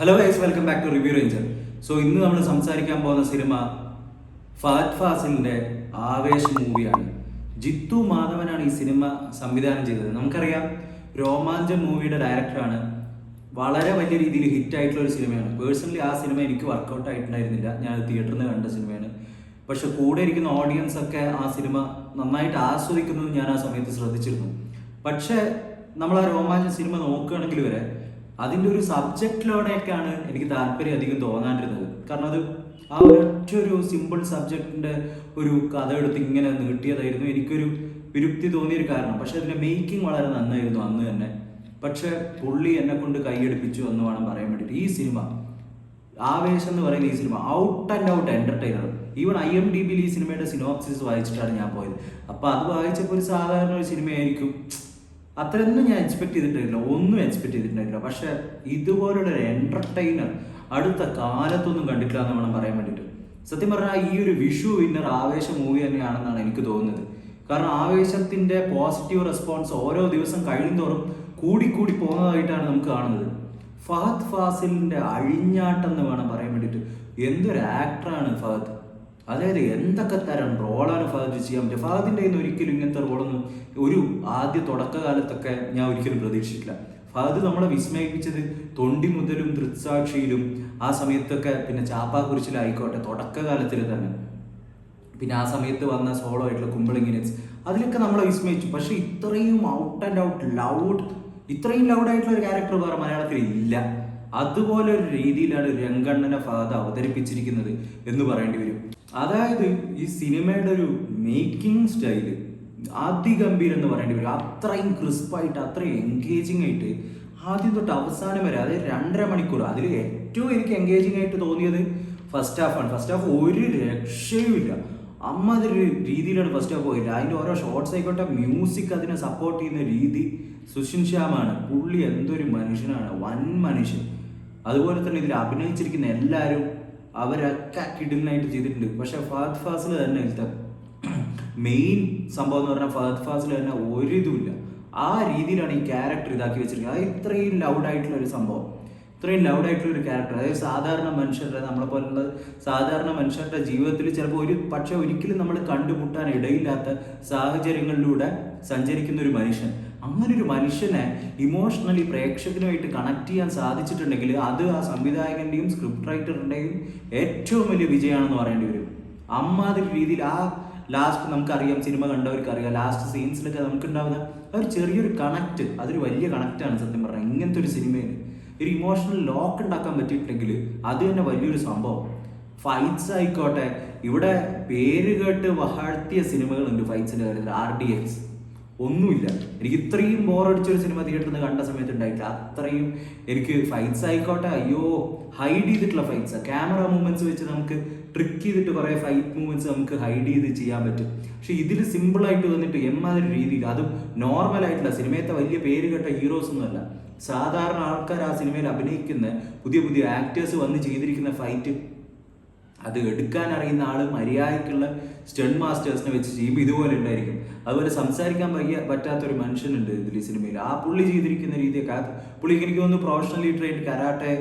Hello guys, welcome back to Review Ranger. So ഇന്ന് നമ്മൾ സംസാരിക്കാൻ പോകുന്ന സിനിമ ഫഹദ് ഫാസിലിന്റെ ആവേശ മൂവിയാണ്. ജിത്തു മാധവനാണ് ഈ സിനിമ സംവിധാനം ചെയ്തത്. നമുക്കറിയാം, രോമാഞ്ചം മൂവിയുടെ ഡയറക്ടറാണ്. വളരെ വലിയ രീതിയിൽ ഹിറ്റ് ആയിട്ടുള്ള ഒരു സിനിമയാണ്. പേഴ്സണലി ആ സിനിമ എനിക്ക് വർക്കൗട്ട് ആയിട്ടുണ്ടായിരുന്നില്ല. ഞാൻ തിയേറ്ററിൽ നിന്ന് കണ്ട സിനിമയാണ്. പക്ഷെ കൂടെ ഇരിക്കുന്ന ഓഡിയൻസ് ഒക്കെ ആ സിനിമ നന്നായിട്ട് ആസ്വദിക്കുന്നത് ഞാൻ ആ സമയത്ത് ശ്രദ്ധിച്ചിരുന്നു. പക്ഷേ നമ്മൾ ആ രോമാഞ്ചം സിനിമ നോക്കുകയാണെങ്കിൽ വരെ അതിൻ്റെ ഒരു സബ്ജക്റ്റിലൂടെയൊക്കെയാണ് എനിക്ക് താല്പര്യം അധികം തോന്നാണ്ടിരുന്നത്. കാരണം അത് ആ ഒരൊറ്റൊരു സിമ്പിൾ സബ്ജക്റ്റിൻ്റെ ഒരു കഥ എടുത്ത് ഇങ്ങനെ നീട്ടിയതായിരുന്നു എനിക്കൊരു വിരുപ്തി തോന്നിയൊരു കാരണം. പക്ഷെ അതിൻ്റെ മേക്കിംഗ് വളരെ നന്നായിരുന്നു അന്ന് തന്നെ. പക്ഷെ പുള്ളി എന്നെ കൊണ്ട് കൈയടിപ്പിച്ചു എന്ന് വേണം പറയാൻ വേണ്ടിയിട്ട്. ഈ സിനിമ ആവേശം എന്ന് പറയുന്ന ഈ സിനിമ out and out entertainer. Even IMDbയിൽ ഈ സിനിമയുടെ സിനോപ്സിസ് വായിച്ചിട്ടാണ് ഞാൻ പോയത്. അപ്പോൾ അത് വായിച്ചപ്പോൾ ഒരു സാധാരണ ഒരു സിനിമയായിരിക്കും, അത്രയൊന്നും ഞാൻ എക്സ്പെക്ട് ചെയ്തിട്ടില്ല, ഒന്നും എക്സ്പെക്ട് ചെയ്തിട്ടുണ്ടായില്ല. പക്ഷെ ഇതുപോലുള്ള ഒരു എൻ്റർടൈനർ അടുത്ത കാലത്തൊന്നും കണ്ടിട്ടില്ല എന്ന് വേണം പറയാൻ വേണ്ടിയിട്ട്. സത്യം പറഞ്ഞാൽ ഈ ഒരു വിഷു വിന്നർ ആവേശ മൂവി തന്നെയാണെന്നാണ് എനിക്ക് തോന്നുന്നത്. കാരണം ആവേശത്തിൻ്റെ പോസിറ്റീവ് റെസ്പോൺസ് ഓരോ ദിവസം കഴിയുന്തോറും കൂടിക്കൂടി പോകുന്നതായിട്ടാണ് നമുക്ക് കാണുന്നത്. ഫഹദ് ഫാസിലിൻ്റെ അഴിഞ്ഞാട്ടം എന്ന് വേണം പറയാൻ വേണ്ടിയിട്ട്. എന്തൊരു ആക്ടറാണ് ഫഹദ്. അതായത് എന്തൊക്കെ തരം റോളാണ് ഫഹദ് ചെയ്യാൻ പറ്റുക. ഫഹദിൻ്റെ കയ്യിൽ നിന്ന് ഒരിക്കലും ഇങ്ങനത്തെ റോളൊന്നും ഒരു ആദ്യ തുടക്കകാലത്തൊക്കെ ഞാൻ ഒരിക്കലും പ്രതീക്ഷിച്ചിട്ടില്ല. ഫഹദ് നമ്മളെ വിസ്മയിപ്പിച്ചത് തൊണ്ടി മുതലും ദൃക്സാക്ഷിയിലും ആ സമയത്തൊക്കെ, പിന്നെ ചാപ്പാക്കുറിച്ചിലായിക്കോട്ടെ തുടക്കകാലത്തിൽ തന്നെ, പിന്നെ ആ സമയത്ത് വന്ന സോളോ ആയിട്ടുള്ള കുമ്പളിങ്ങിനെറ്റ്സ്, അതിലൊക്കെ നമ്മളെ വിസ്മയിച്ചു. പക്ഷെ ഇത്രയും ഔട്ട് ആൻഡ് ഔട്ട് ലൗഡ്, ഇത്രയും ലൗഡായിട്ടുള്ള ഒരു ക്യാരക്ടർ വേറെ മലയാളത്തിൽ ഇല്ല. അതുപോലെ ഒരു രീതിയിലാണ് രംഗണ്ണനെ ഫഹദ് അവതരിപ്പിച്ചിരിക്കുന്നത് എന്ന് പറയേണ്ടി വരും. അതായത് ഈ സിനിമയുടെ ഒരു മേക്കിംഗ് സ്റ്റൈല് അതിഗംഭീരം എന്ന് പറയേണ്ടി വരും. അത്രയും ക്രിസ്പായിട്ട്, അത്രയും എൻഗേജിങ് ആയിട്ട് ആദ്യം തൊട്ട് അവസാനം വരെ, അതായത് 2.5 മണിക്കൂർ. അതിൽ ഏറ്റവും എനിക്ക് എൻഗേജിങ് ആയിട്ട് തോന്നിയത് ഫസ്റ്റ് ഹാഫാണ്. ഫസ്റ്റ് ഹാഫ് ഒരു രക്ഷയുമില്ല, അതൊരു രീതിയിലാണ് ഫസ്റ്റ് ഹാഫ് പോയില്ല. അതിൻ്റെ ഓരോ ഷോർട്സ് ആയിക്കോട്ടെ, മ്യൂസിക് അതിനെ സപ്പോർട്ട് ചെയ്യുന്ന രീതി സുഷിൻ ശ്യാമാണ്. പുള്ളി എന്തൊരു മനുഷ്യനാണ്, വൻ മനുഷ്യൻ. അതുപോലെ തന്നെ ഇതിൽ അഭിനയിച്ചിരിക്കുന്ന എല്ലാവരും അവരൊക്കെ കിടിലനായിട്ട് ചെയ്തിട്ടുണ്ട്. പക്ഷെ ഫഹദ് ഫാസിൽ തന്നെ ഇതിലത്തെ മെയിൻ സംഭവം എന്ന് പറഞ്ഞാൽ ഫഹദ് ഫാസിൽ തന്നെ ഒരിതുമില്ല. ആ രീതിയിലാണ് ഈ ക്യാരക്ടർ ഇതാക്കി വെച്ചിരിക്കുന്നത്. അത് ഇത്രയും ലൗഡായിട്ടുള്ള ഒരു സംഭവം, ഇത്രയും ലൗഡായിട്ടുള്ള ഒരു ക്യാരക്ടർ. അതായത് സാധാരണ മനുഷ്യരുടെ, നമ്മളെ പോലുള്ള സാധാരണ മനുഷ്യരുടെ ജീവിതത്തിൽ ചിലപ്പോൾ പക്ഷെ ഒരിക്കലും നമ്മൾ കണ്ടുമുട്ടാൻ ഇടയില്ലാത്ത സാഹചര്യങ്ങളിലൂടെ സഞ്ചരിക്കുന്ന ഒരു മനുഷ്യൻ. അങ്ങനെ ഒരു മനുഷ്യനെ ഇമോഷണലി പ്രേക്ഷകനുമായിട്ട് കണക്ട് ചെയ്യാൻ സാധിച്ചിട്ടുണ്ടെങ്കിൽ അത് ആ സംവിധായകൻ്റെയും സ്ക്രിപ്റ്റ് റൈറ്ററിൻ്റെയും ഏറ്റവും വലിയ വിജയമാണെന്ന് പറയേണ്ടി വരും. അമ്മാതിരി രീതിയിൽ ആ ലാസ്റ്റ്, നമുക്കറിയാം, സിനിമ കണ്ടവർക്ക് അറിയാം, ലാസ്റ്റ് സീൻസിലൊക്കെ നമുക്കുണ്ടാവുന്ന ഒരു ചെറിയൊരു കണക്റ്റ്, അതൊരു വലിയ കണക്റ്റാണ് സത്യം പറഞ്ഞാൽ. ഇങ്ങനത്തെ ഒരു സിനിമയിൽ ഒരു ഇമോഷണൽ ലോക്ക് ഉണ്ടാക്കാൻ പറ്റിയിട്ടുണ്ടെങ്കിൽ അത് തന്നെ വലിയൊരു സംഭവം. ഫൈറ്റ്സ് ആയിക്കോട്ടെ, ഇവിടെ പേര് കേട്ട് വാഴ്ത്തിയ സിനിമകളുണ്ട് ഫൈറ്റ്സിൻ്റെ കാര്യത്തിൽ. RDX ഒന്നുമില്ല. എനിക്ക് ഇത്രയും ബോറടിച്ചൊരു സിനിമ തിയേറ്ററിൽ നിന്ന് കണ്ട സമയത്ത് ഉണ്ടായിട്ടില്ല. അത്രയും എനിക്ക് ഫൈറ്റ്സ് ആയിക്കോട്ടെ, അയ്യോ ഹൈഡ് ചെയ്തിട്ടുള്ള ഫൈറ്റ്സ്, ക്യാമറ മൂവ്മെന്റ്സ് വെച്ച് നമുക്ക് ട്രിക്ക് ചെയ്തിട്ട് കുറേ ഫൈറ്റ് മൂവ്മെന്റ്സ് നമുക്ക് ഹൈഡ് ചെയ്ത് ചെയ്യാൻ പറ്റും. പക്ഷെ ഇതിൽ സിമ്പിളായിട്ട് വന്നിട്ട് എമ്മാതിരി രീതിയിൽ, അതും നോർമലായിട്ടില്ല. സിനിമയത്തെ വലിയ പേര് കേട്ട ഹീറോസ് ഒന്നുമല്ല, സാധാരണ ആൾക്കാർ ആ സിനിമയിൽ അഭിനയിക്കുന്ന പുതിയ പുതിയ ആക്ടേഴ്സ് വന്ന് ചെയ്തിരിക്കുന്ന ഫൈറ്റ്, അത് എടുക്കാൻ അറിയുന്ന ആൾ മര്യാദയ്ക്കുള്ള സ്റ്റണ്ട് മാസ്റ്റേഴ്സിനെ വെച്ച് ചെയ്യുമ്പോൾ ഇതുപോലെ ഉണ്ടായിരിക്കും. അതുപോലെ സംസാരിക്കാൻ പറ്റാത്തൊരു മനുഷ്യനുണ്ട് ഇതിൽ ഈ സിനിമയിൽ. ആ പുള്ളി ചെയ്തിരിക്കുന്ന രീതിയൊക്കെ, പുള്ളിക്ക് എനിക്ക് തോന്നുന്നു പ്രൊഫഷണലി ട്രെയിൻഡ് കരാട്ടെ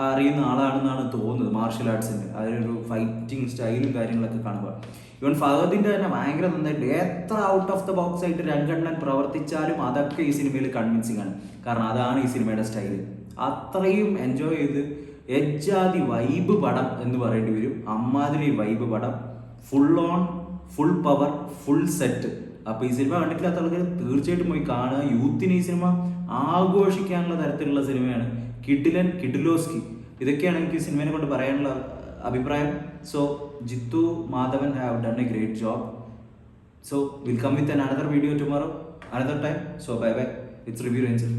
അറിയുന്ന ആളാണെന്നാണ് തോന്നുന്നത്, മാർഷൽ ആർട്സിൻ്റെ. അതിലൊരു ഫൈറ്റിംഗ് സ്റ്റൈലും കാര്യങ്ങളൊക്കെ കാണുമ്പോൾ ഇവൻ ഫഹദിൻ്റെ തന്നെ ഭയങ്കര നന്നായിട്ട്, എത്ര ഔട്ട് ഓഫ് ദ ബോക്സ് ആയിട്ട് രംഗണ്ണൻ പ്രവർത്തിച്ചാലും അതൊക്കെ ഈ സിനിമയിൽ കൺവിൻസിങ് ആണ്. കാരണം അതാണ് ഈ സിനിമയുടെ സ്റ്റൈല്. അത്രയും എൻജോയ് ചെയ്ത് എജ്ജാതി വൈബ് പടം എന്ന് പറയേണ്ടി വരും. അമ്മാതിരി വൈബ് പടം, full on, full power, full set. അപ്പോൾ ഈ സിനിമ കണ്ടിട്ടില്ലാത്ത ആൾക്കാർ തീർച്ചയായിട്ടും പോയി കാണുക. യൂത്തിന് ഈ സിനിമ ആഘോഷിക്കാനുള്ള തരത്തിലുള്ള സിനിമയാണ്. കിഡിലൻ, കിഡിലോസ്കി, ഇതൊക്കെയാണ് എനിക്ക് ഈ സിനിമയെ കൊണ്ട് പറയാനുള്ള അഭിപ്രായം. So Jithu Madhavan have done a great job. So will come with another video tomorrow, another time. So bye bye, it's Review ranger.